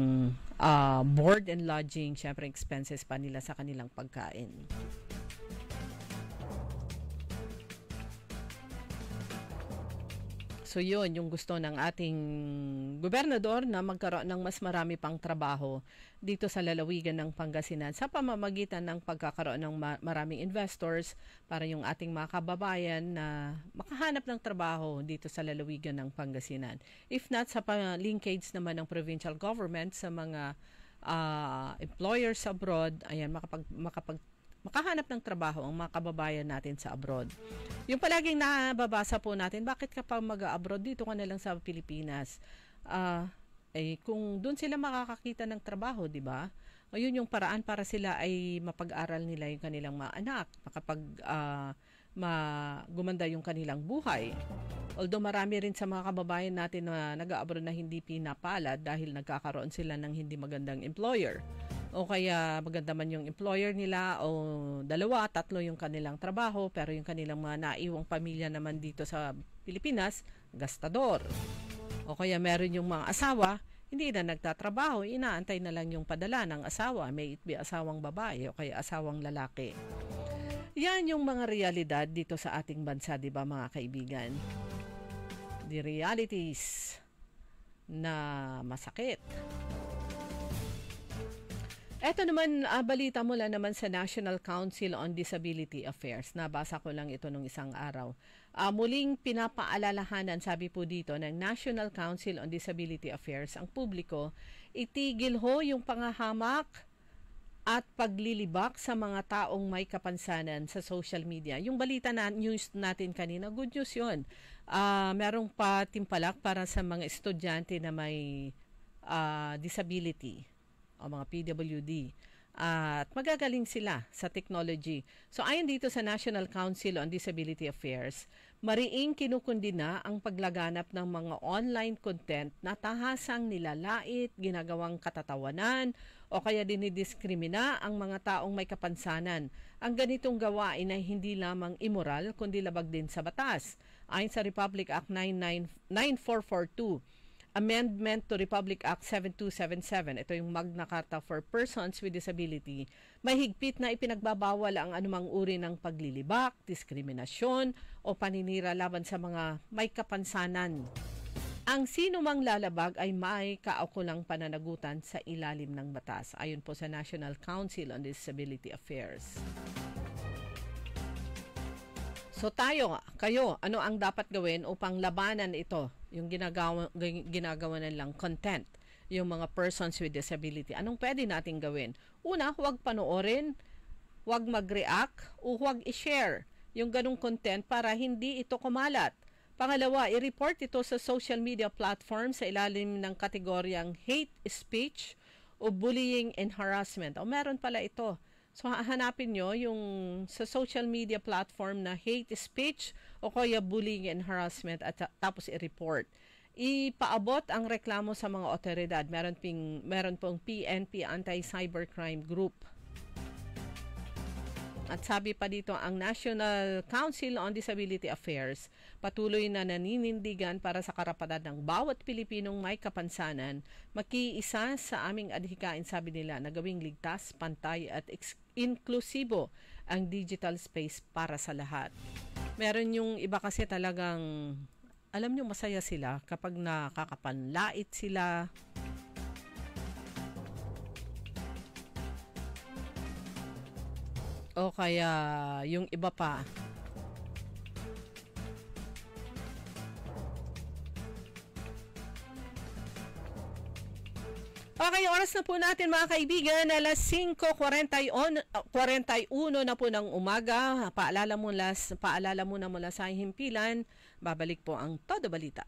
B: board and lodging, syempre expenses pa nila sa kanilang pagkain. So yun, yung gusto ng ating gobernador na magkaroon ng mas marami pang trabaho dito sa lalawigan ng Pangasinan sa pamamagitan ng pagkakaroon ng maraming investors para yung ating mga kababayan na makahanap ng trabaho dito sa lalawigan ng Pangasinan. If not, sa linkage naman ng provincial government sa mga employers abroad, ayan, makahanap ng trabaho ang mga kababayan natin sa abroad. Yung palaging nababasa po natin, bakit kapag mag-abroad dito ka na lang sa Pilipinas? Kung doon sila makakakita ng trabaho, di ba? Ayun yung paraan para sila ay mapag-aral nila yung kanilang mga anak, gumanda yung kanilang buhay. Although marami rin sa mga kababayan natin na nag-abroad na hindi pinapalad dahil nagkakaroon sila ng hindi magandang employer. O kaya maganda man yung employer nila o 2, 3 yung kanilang trabaho pero yung kanilang mga naiwang pamilya naman dito sa Pilipinas, gastador. O kaya meron yung mga asawa, hindi na nagtatrabaho, inaantay na lang yung padala ng asawa, may it be asawang babae o kaya asawang lalaki. Yan yung mga realidad dito sa ating bansa, di ba mga kaibigan? The realities na masakit. Eto naman, balita mula naman sa National Council on Disability Affairs. Nabasa ko lang ito nung isang araw. Muling pinapaalalahanan, sabi po dito, ng National Council on Disability Affairs, ang publiko, itigil ho yung pangahamak at paglilibak sa mga taong may kapansanan sa social media. Yung balita na news natin kanina, good news yun. Merong patimpalak para sa mga estudyante na may disability o mga PWD. At magagaling sila sa technology. So ayon dito sa National Council on Disability Affairs, mariing kinukundina ang paglaganap ng mga online content na tahasang nilalait, ginagawang katatawanan, o kaya dinidiskrimina ang mga taong may kapansanan. Ang ganitong gawain ay hindi lamang immoral, kundi labag din sa batas. Ayon sa Republic Act 9442, Amendment to Republic Act 7277, ito yung Magna Carta for Persons with Disability, may higpit na ipinagbabawal ang anumang uri ng paglilibak, diskriminasyon o paninira laban sa mga may kapansanan. Ang sino mang lalabag ay may kaukulang pananagutan sa ilalim ng batas, ayon po sa National Council on Disability Affairs. So kayo, ano ang dapat gawin upang labanan ito? Yung ginagawa nilang content, yung mga persons with disability. Anong pwede nating gawin? Una, huwag panoorin, huwag mag-react, o huwag i-share yung ganong content para hindi ito kumalat. Pangalawa, i-report ito sa social media platform sa ilalim ng kategoryang hate speech o bullying and harassment. O meron pala ito. So hanapin nyo yung sa social media platform na hate speech o kaya bullying and harassment at tapos i-report. Ipaabot ang reklamo sa mga otoridad. Meron pong PNP Anti-Cybercrime Group. At sabi pa dito, ang National Council on Disability Affairs patuloy na naninindigan para sa karapatan ng bawat Pilipinong may kapansanan, makiisa sa aming adhikain, sabi nila, na gawing ligtas, pantay at inklusibo ang digital space para sa lahat. Meron yung iba kasi talagang, alam nyo, masaya sila kapag nakakapanlait sila. O kaya yung iba pa. Okay, oras na po natin mga kaibigan, alas 5:41 na po ng umaga. Paalala muna mula sa himpilan, babalik po ang Todo Balita.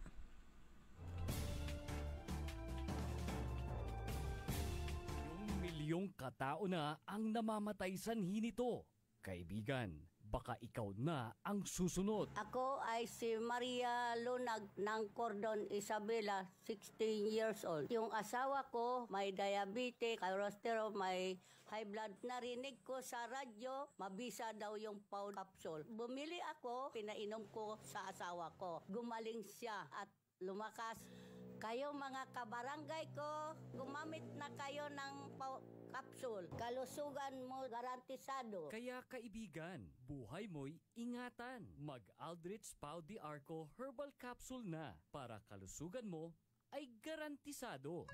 E: Milyong katao na ang namamatay sanhi nito. Kaibigan, baka ikaw na ang susunod.
F: Ako ay si Maria Lunag ng Cordon Isabela, 16 years old. Yung asawa ko may diabetes, cholesterol, may high blood. Narinig ko sa radyo, mabisa daw yung Paul capsule. Bumili ako, pinainom ko sa asawa ko. Gumaling siya at lumakas. Kayo mga kabarangay ko, gumamit na kayo ng capsule. Kalusugan mo garantisado.
E: Kaya kaibigan, buhay mo'y ingatan. Mag-Aldrich Pau de Arco Herbal Capsule na para kalusugan mo ay garantisado.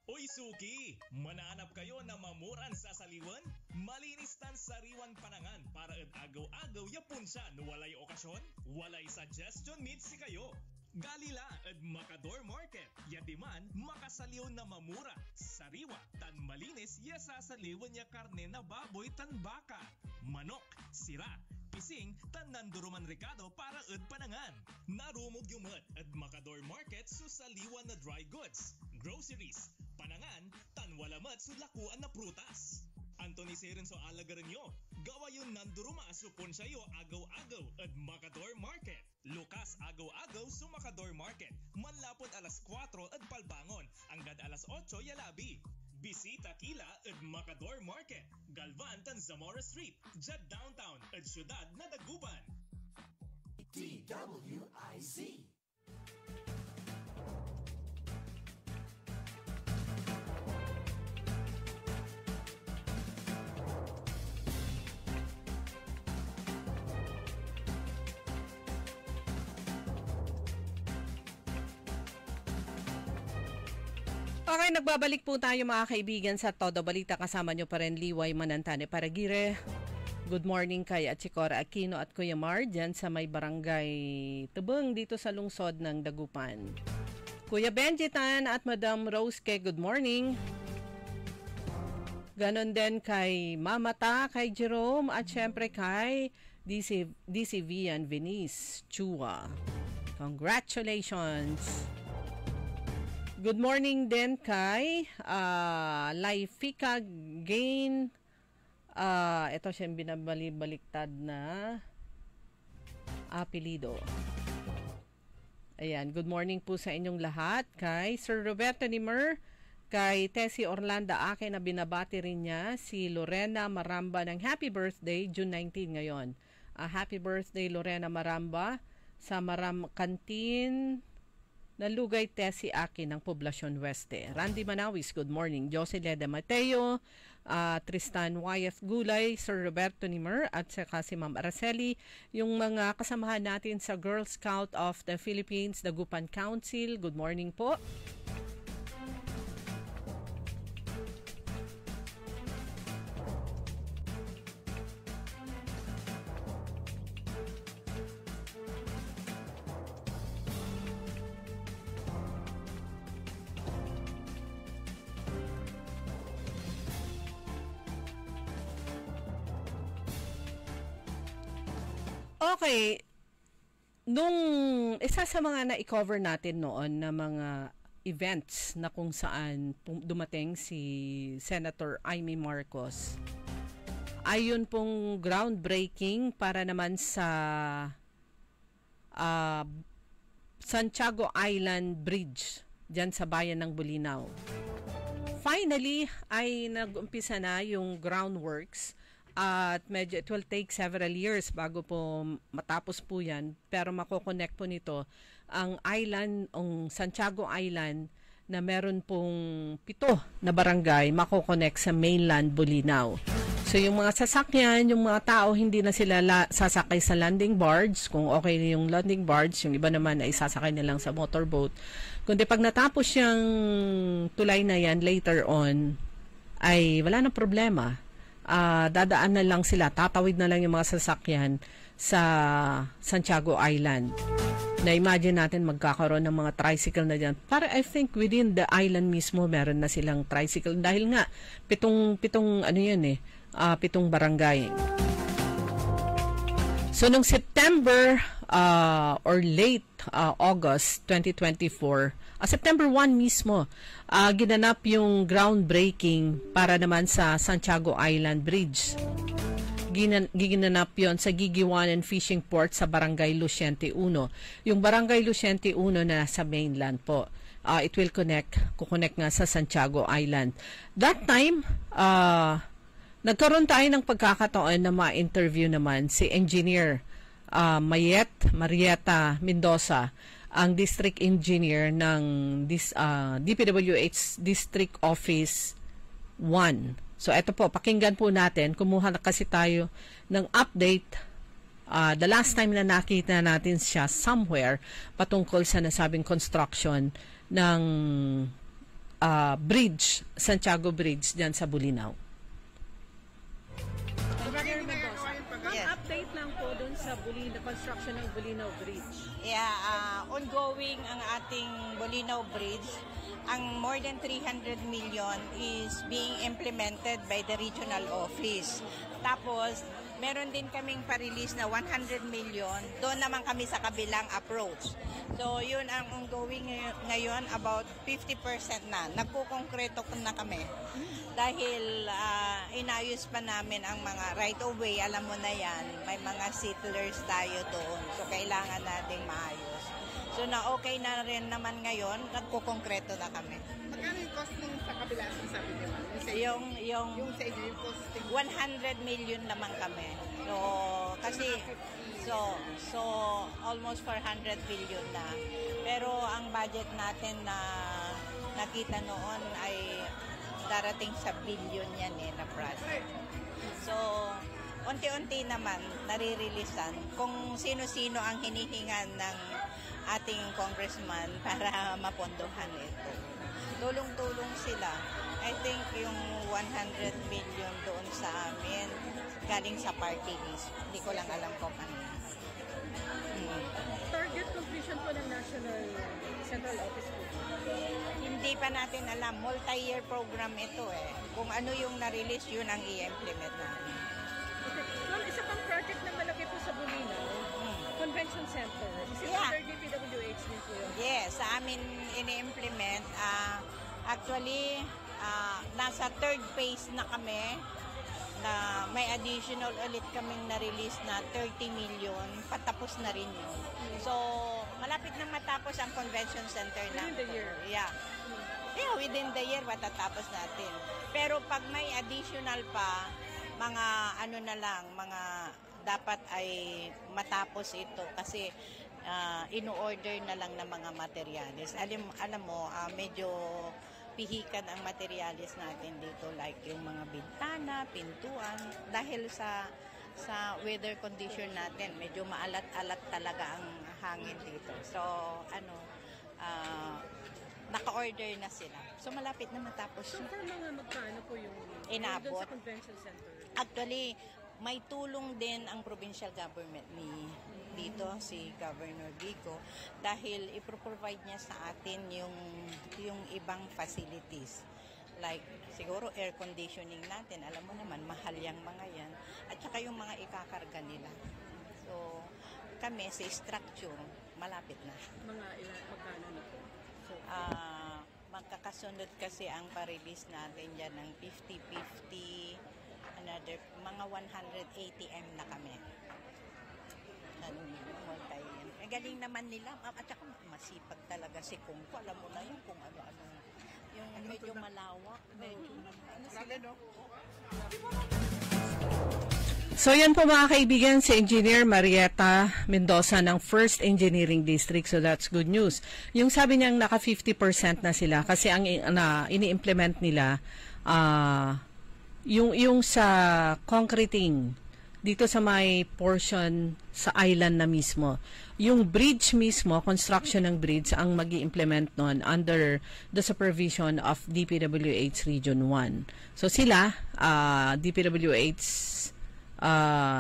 G: Uy Suki! Manaanap kayo na mamuran sa saliwan? Malinis tan sariwan panangan para agaw-agaw yapon siya no walay okasyon? Walay suggestion meet si kayo. Galila at Macador Market. Yadiman, makasaliw na mamura. Sariwa, tan malinis, yasasaliwan niya karne na baboy tan baka. Manok, sira, pising, tan nanduruman Ricardo para ed panangan. Narumog yung at Macador Market susaliwan na dry goods, groceries, panangan, tan walamat sulakuan na prutas. Anthony Seren so alagaran nyo. Gawa yun nanduruma supon sayo agaw-agaw at Macador Market. Lukas agaw-agaw sa Macador Market. Manlapod alas 4 at palbangon. Hanggang alas 8 yalabi. Bisita kila at Macador Market. Galvan tan Zamora Street. Jad Downtown at Syudad na Daguban. DWIZ.
B: Okay, nagbabalik po tayo mga kaibigan sa Todo Balita. Kasama nyo pa rin Liway Manantane Paragire. Good morning kay Atsikora Aquino at Kuya Mar dyan sa may barangay Tubeng dito sa lungsod ng Dagupan. Kuya Benji Tan at Madam Rose Ke, good morning. Ganon din kay Mamata, kay Jerome at syempre kay DC Vian Venice Chua. Congratulations! Good morning din kay Laifika Gain. Ito siyang binabaliktad na apelido. Ayan, good morning po sa inyong lahat. Kay Sir Roberto Nimer, kay Tessie Orlando Ake na binabati rin niya si Lorena Maramba ng happy birthday, June 19 ngayon. Happy birthday Lorena Maramba sa Canteen na Lugay Tessie Aki ng Poblacion Weste. Randy Manawis, good morning. Jocelyn de Mateo, Tristan YF Gulay, Sir Roberto Nimer, at saka si Ma'am Araceli, yung mga kasamahan natin sa Girl Scout of the Philippines, Dagupan Council. Good morning po. Okay, nung isa sa mga na-cover natin noon na mga events na kung saan dumating si Senator Amy Marcos, ayun pong groundbreaking para naman sa Santiago Island Bridge dyan sa bayan ng Bulinaw. Finally, ay nag-umpisa na yung groundworks. At medyo it will take several years bago po matapos po yan. Pero makokonect po nito ang island, ang Santiago Island na meron pong 7 na barangay makokonect sa mainland Bulinaw. So yung mga sasakyan, yung mga tao, hindi na sila sasakay sa landing barge. Kung okay na yung landing barge, yung iba naman ay sasakay na lang sa motorboat. Kundi pag natapos yung tulay na yan later on, ay wala na problema. Dadaan na lang sila, tatawid na lang yung mga sasakyan sa Santiago Island. Na-imagine natin magkakaroon ng mga tricycle na dyan. Para I think within the island mismo meron na silang tricycle dahil nga pitong ano yun 7 barangay. So nung September or late August 2024, September 1 mismo, ginanap yung groundbreaking para naman sa Santiago Island Bridge. Ginanap yon sa Gigiwanan Fishing Port sa Barangay Luciente 1. Yung Barangay Luciente 1 na sa mainland po. It will kukonect nga sa Santiago Island. That time, nagkaroon tayo ng pagkakataon na ma-interview naman si Engineer Marieta Mendoza, ang district engineer ng DPWH District Office 1. So eto po, pakinggan po natin. Kumuha na kasi tayo ng update. The last time na nakita natin siya somewhere patungkol sa nasabing construction ng bridge, Santiago Bridge dyan sa Bulinaw. Update lang po dun sa construction ng Bulinaw Bridge.
H: Yeah, ongoing ang ating Bulinaw Bridge. Ang more than 300 million is being implemented by the regional office. Tapos, meron din kaming pa-release na 100 million. Doon naman kami sa kabilang approach. So, yun ang ongoing ngayon, about 50% na. Nagkukongkreto na kami. Dahil inayos pa namin ang mga right-of-way, alam mo na yan, may mga settlers tayo doon. So, kailangan nating maayos. So, na okay na rin naman ngayon, nagkukongkreto na kami.
I: Magkano yung costing sa kabila sa sabi niyo?
H: Yung sa inyo, yung costing? 100 million naman kami. So, kasi, so almost 400 billion na. Pero ang budget natin na nakita noon ay darating sa billion yan na project. So, unti-unti naman naririlisan kung sino-sino ang hinihingan ng ating congressman para mapondohan ito. tulong-tulong sila. I think yung 100 million doon sa amin, galing sa party list. Hindi ko lang alam kung ano.
I: Target completion po ng National Central Office po.
H: Hindi pa natin alam. Multi-year program ito eh. Kung ano yung na-release, yun ang i-implement namin.
I: Okay. Ma'am, isa pang project na malaki po sa Bulinaw, Convention Center. Is it under DPWH din po yun?
H: Yes, sa amin ini-implement. Actually, nasa third phase na kami na may additional ulit kaming na-release na 30 million. Patapos na rin yun. So, malapit nang matapos ang convention center na.
I: Within the year?
H: Yeah. Yeah, within the year matatapos natin. Pero pag may additional pa, mga ano na lang, mga dapat ay matapos ito kasi in-order na lang ng mga materials. Alam mo, medyo pihikan ang materials natin dito like yung mga bintana, pintuan dahil sa weather condition natin medyo maalat-alat talaga ang hangin dito. So naka-order na sila. So malapit na matapos.
I: So for mga magkano po yung
H: inabot
I: sa convention center?
H: Actually, may tulong din ang provincial government dito si Governor Gico dahil ipro-provide niya sa atin yung ibang facilities like siguro air conditioning natin, alam mo naman mahal yang mga yan at saka yung mga ikakarga nila. So kami sa structure malapit na.
I: Mga ilan magkano na po? So
H: magkakasunod kasi ang pa-release natin dyan ng 50-50 another mga 180 M na kami. Galing naman nila at saka masipag talaga si Kungko. Alam mo na yun kung ano-ano. Yung medyo malawak.
B: So yan po mga kaibigan, si Engineer Marietta Mendoza ng 1st Engineering District. So that's good news. Yung sabi niyang naka 50% na sila kasi ang ini-implement nila yung sa concreting dito sa may portion sa island na mismo. Yung bridge mismo, construction ng bridge, ang mag-i-implement nun under the supervision of DPWH Region 1. So sila, DPWH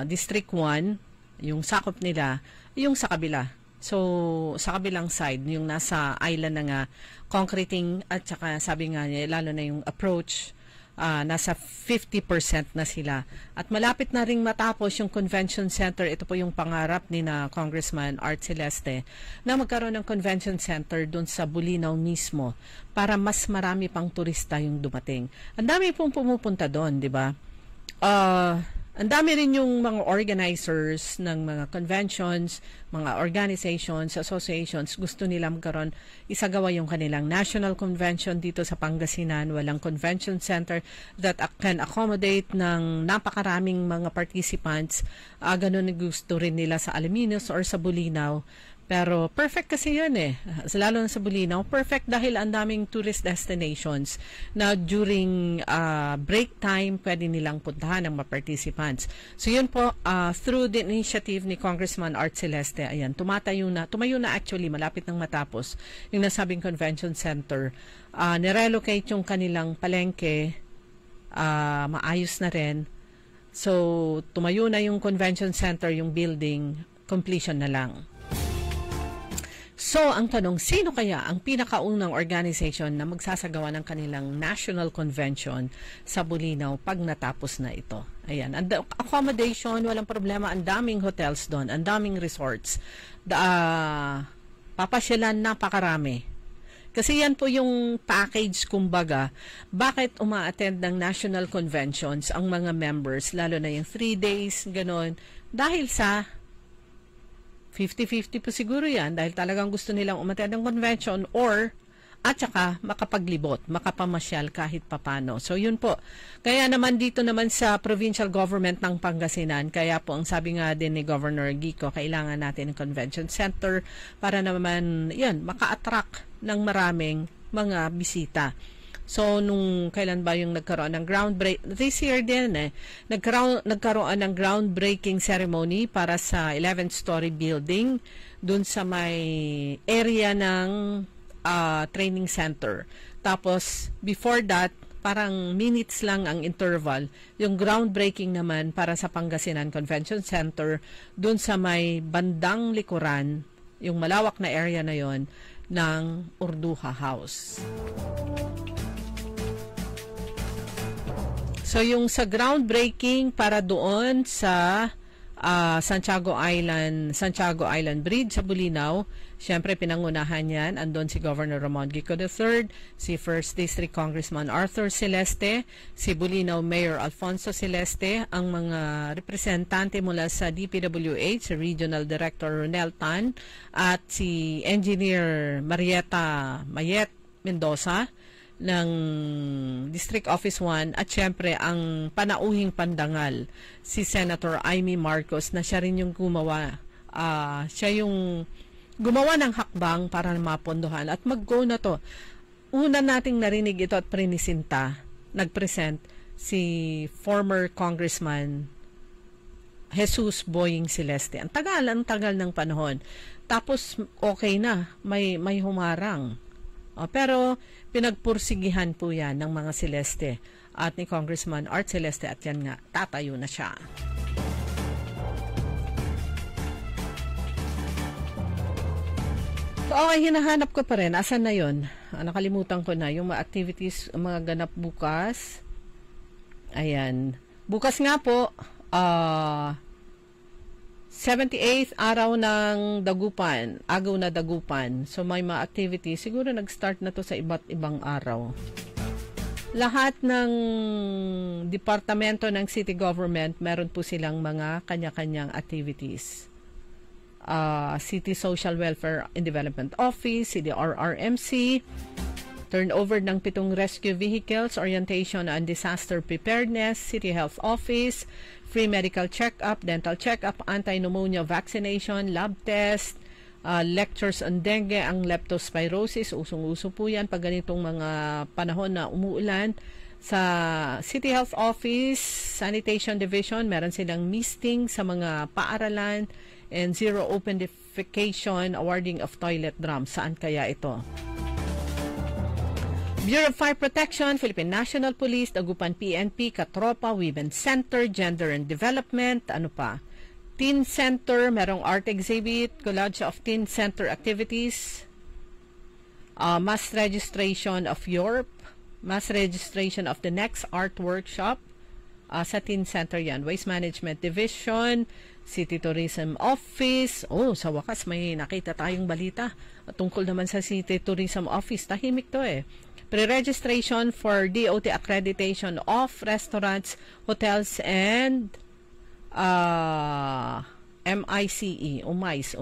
B: District 1, yung sakop nila, yung sa kabila. So, sa kabilang side, yung nasa island na nga, concreting at saka sabi nga niya, lalo na yung approach, nasa 50% na sila. At malapit na ring matapos yung convention center. Ito po yung pangarap ni na Congressman Art Celeste na magkaroon ng convention center dun sa Bulinaw mismo para mas marami pang turista yung dumating. Ang dami pong pumupunta doon, di ba? Ang dami rin yung mga organizers ng mga conventions, mga organizations, associations, gusto nila magkaroon, isagawa yung kanilang national convention dito sa Pangasinan. Walang convention center that can accommodate ng napakaraming mga participants. Ganun gusto rin nila sa Alaminos or sa Bulinaw. Pero perfect kasi yun eh. Lalo na sa Bulinaw, perfect dahil ang daming tourist destinations na during break time pwede nilang puntahan ng mga participants. So yun po, through the initiative ni Congressman Art Celeste, ayan, tumayo na actually, malapit nang matapos yung nasabing convention center. Nirelocate yung kanilang palengke, maayos na rin. So tumayo na yung convention center, yung building, completion na lang. So, ang tanong, sino kaya ang pinakaunang organization na magsasagawa ng kanilang national convention sa Bulinaw pag natapos na ito? Ayan, accommodation, walang problema, ang daming hotels doon, ang daming resorts. Papasyalan, napakarami. Kasi yan po yung package, kumbaga, bakit uma-attend ng national conventions ang mga members, lalo na yung 3 days, ganon, dahil sa 50-50 po siguro yan dahil talagang gusto nilang umattend ng convention or at saka makapaglibot, makapamasyal kahit papano. So yun po. Kaya naman dito naman sa provincial government ng Pangasinan, kaya po ang sabi nga din ni Governor Gico, kailangan natin ng convention center para naman yun, maka-attract ng maraming mga bisita. So, nung kailan ba yung nagkaroon ng this year din nagkaroon ng groundbreaking ceremony para sa 11th story building dun sa may area ng training center. Tapos, before that, parang minutes lang ang interval. Yung groundbreaking naman para sa Pangasinan Convention Center, dun sa may bandang likuran, yung malawak na area na yon ng Urduha House. So yung sa groundbreaking para doon sa Santiago Island Bridge sa Bulinaw, syempre pinangunahan yan. Andun si Governor Ramon Gico III, si 1st District Congressman Arthur Celeste, si Bulinaw Mayor Alfonso Celeste, ang mga representante mula sa DPWH, si Regional Director Ronel Tan, at si Engineer Marieta Mayet Mendoza ng District Office 1, at syempre ang panauhing pandangal, si Senator Amy Marcos, na siya rin yung gumawa. Siya yung gumawa ng hakbang para mapondohan at mag-go na to. Una nating narinig ito at prinisinta, nag-present si former Congressman Jesus Boying Celeste. Ang tagal ng panahon. Tapos okay na, may humarang. Pero pinagpursigihan po yan ng mga Celeste at ni Congressman Art Celeste, at yan nga, tatayo na siya. So, okay, hinahanap ko pa rin. Asan na yun? Nakalimutan ko na. Yung mga activities, mga ganap bukas. Ayan. Bukas nga po, 78th araw ng Dagupan, agaw na Dagupan. So may mga activities, siguro nag-start na to sa iba't ibang araw. Lahat ng departamento ng city government, meron po silang mga kanya-kanyang activities. City Social Welfare and Development Office, CDRRMC, turnover ng 7 rescue vehicles, orientation on disaster preparedness, City Health Office, free medical check-up, dental check-up, anti-pneumonia vaccination, lab test, lectures on dengue, ang leptospirosis, usong-uso po yan pag ganitong mga panahon na umuulan. Sa City Health Office, Sanitation Division, meron silang misting sa mga paaralan, and zero open defecation, awarding of toilet drums. Saan kaya ito? Bureau of Fire Protection, Philippine National Police, Dagupan PNP, Katropa, Women's Center, Gender and Development, ano pa? Teen Center, merong art exhibit, collage of teen center activities, mass registration of Europe, mass registration of the next art workshop, sa Teen Center yan. Waste Management Division, City Tourism Office. Sa wakas may nakita tayong balita tungkol naman sa City Tourism Office. Tahimik to eh. Pre-registration for DOT accreditation of restaurants, hotels, and MICE, UMIS,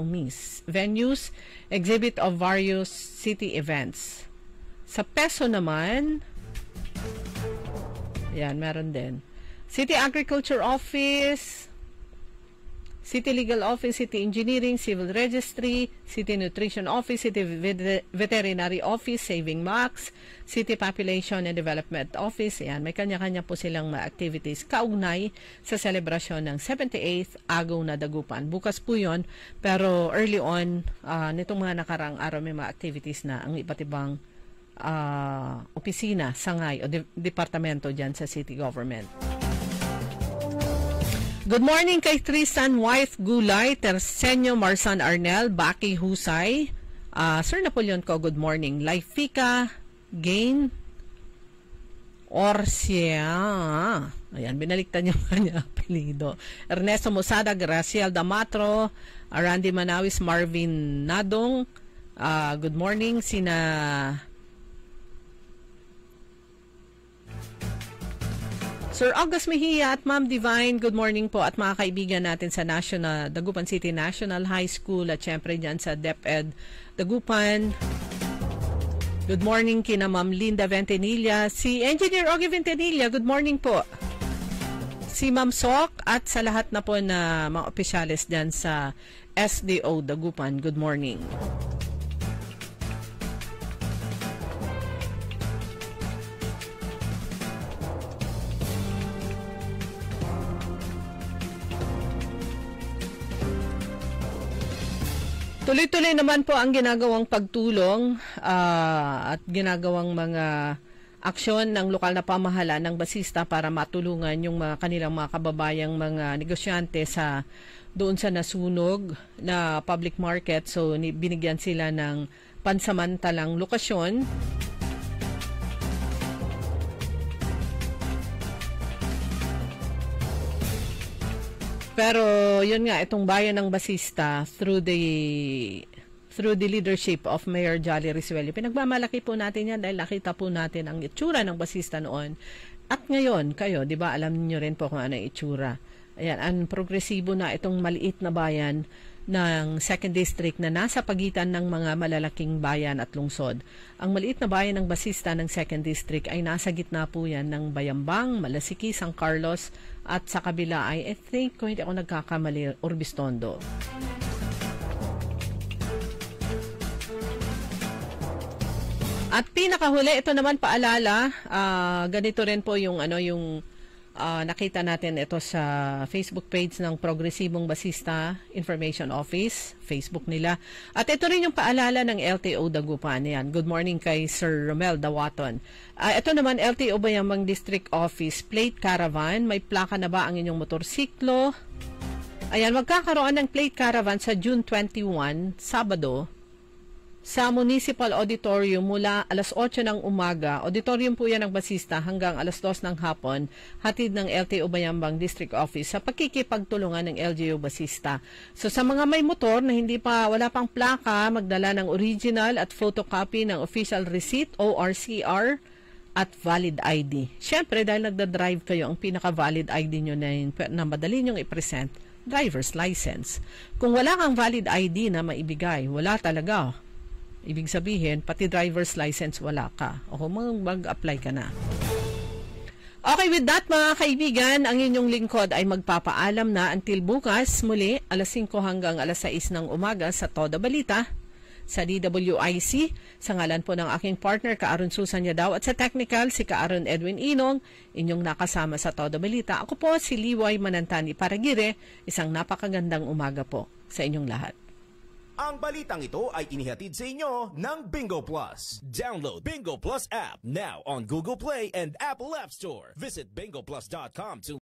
B: venues, exhibit of various city events. Sa peso naman, yan, meron din. City Agriculture Office, City Legal Office, City Engineering, Civil Registry, City Nutrition Office, City Veterinary Office, Saving Max, City Population and Development Office. Ayan, may kanya-kanya po silang mga activities kaugnay sa selebrasyon ng 78th Agaw na Dagupan. Bukas po yun, pero early on, nitong mga nakarang araw may mga activities na ang iba't ibang opisina, sangay o departamento dyan sa city government. Good morning kay Tristan Wife Gulay, Tersenyo Marsan Arnel, Baki Husay, Sir Napoleon ko, good morning. Laifika Gain Orsia, ayan, binaliktad niya kanya apelido. Ernesto Musada, Graciel Damatro, Randy Manawis, Marvin Nadong, good morning. Sina Sir August Mejia at Ma'am Divine, good morning po, at mga kaibigan natin sa Dagupan City National High School at syempre dyan sa DepEd Dagupan. Good morning kina Ma'am Linda Ventanilla, si Engineer Ogie Ventanilla, good morning po. Si Ma'am Sok at sa lahat na po na mga opisyalis dyan sa SDO Dagupan, good morning. Tuloy-tuloy naman po ang ginagawang pagtulong at ginagawang mga aksyon ng lokal na pamahalaan ng Basista para matulungan yung mga kanilang mga kababayang mga negosyante sa doon sa nasunog na public market. So binigyan sila ng pansamantalang lokasyon. Pero yun nga, itong bayan ng Basista through the leadership of Mayor Jolly Risuello, pinagmamalaki po natin yan dahil nakita po natin ang itsura ng Basista noon. At ngayon, kayo, di ba, alam niyo rin po kung ano yung itsura. Ayan, ang progresibo na itong maliit na bayan ng 2nd District na nasa pagitan ng mga malalaking bayan at lungsod. Ang maliit na bayan ng Basista ng 2nd District ay nasa gitna po yan ng Bayambang, Malasiki, San Carlos, at sa kabila ay, I think, kung hindi ako nagkakamali, Urbistondo. At pinakahuli, ito naman paalala, ganito rin po yung nakita natin ito sa Facebook page ng Progresibong Basista Information Office, Facebook nila. At ito rin yung paalala ng LTO Dagupan. Yan. Good morning kay Sir Romel Dawaton. Ito naman, LTO Bayambang District Office, Plate Caravan. May plaka na ba ang inyong motorsiklo? Ayan, magkakaroon ng Plate Caravan sa June 21, Sabado, sa Municipal Auditorium mula alas 8 ng umaga. Auditorium po yan ng Basista hanggang alas 2 ng hapon, hatid ng LTO Bayambang District Office sa pagkikipagtulungan ng LGU Basista. So sa mga may motor na wala pang plaka, magdala ng original at photocopy ng official receipt, ORCR, at valid ID. Siyempre, dahil nagda-drive kayo, ang pinaka-valid ID nyo na madali nyong i-present, driver's license. Kung wala kang valid ID na maibigay, wala talaga. Ibig sabihin, pati driver's license wala ka. O mag-apply ka na. Okay, with that mga kaibigan, ang inyong lingkod ay magpapaalam na until bukas muli, alas 5 hanggang alas 6 ng umaga sa Toda Balita, sa DWIC. Sa ngalan po ng aking partner, Kaaron Susan Yadaw, at sa technical, si Kaaron Edwin Inong, inyong nakasama sa Toda Balita. Ako po si Liway Manantani Paragire, isang napakagandang umaga po sa inyong lahat.
A: Ang balitang ito ay inihatid sa inyo ng Bingo Plus. Download Bingo Plus app now on Google Play and Apple App Store. Visit bingoplus.com to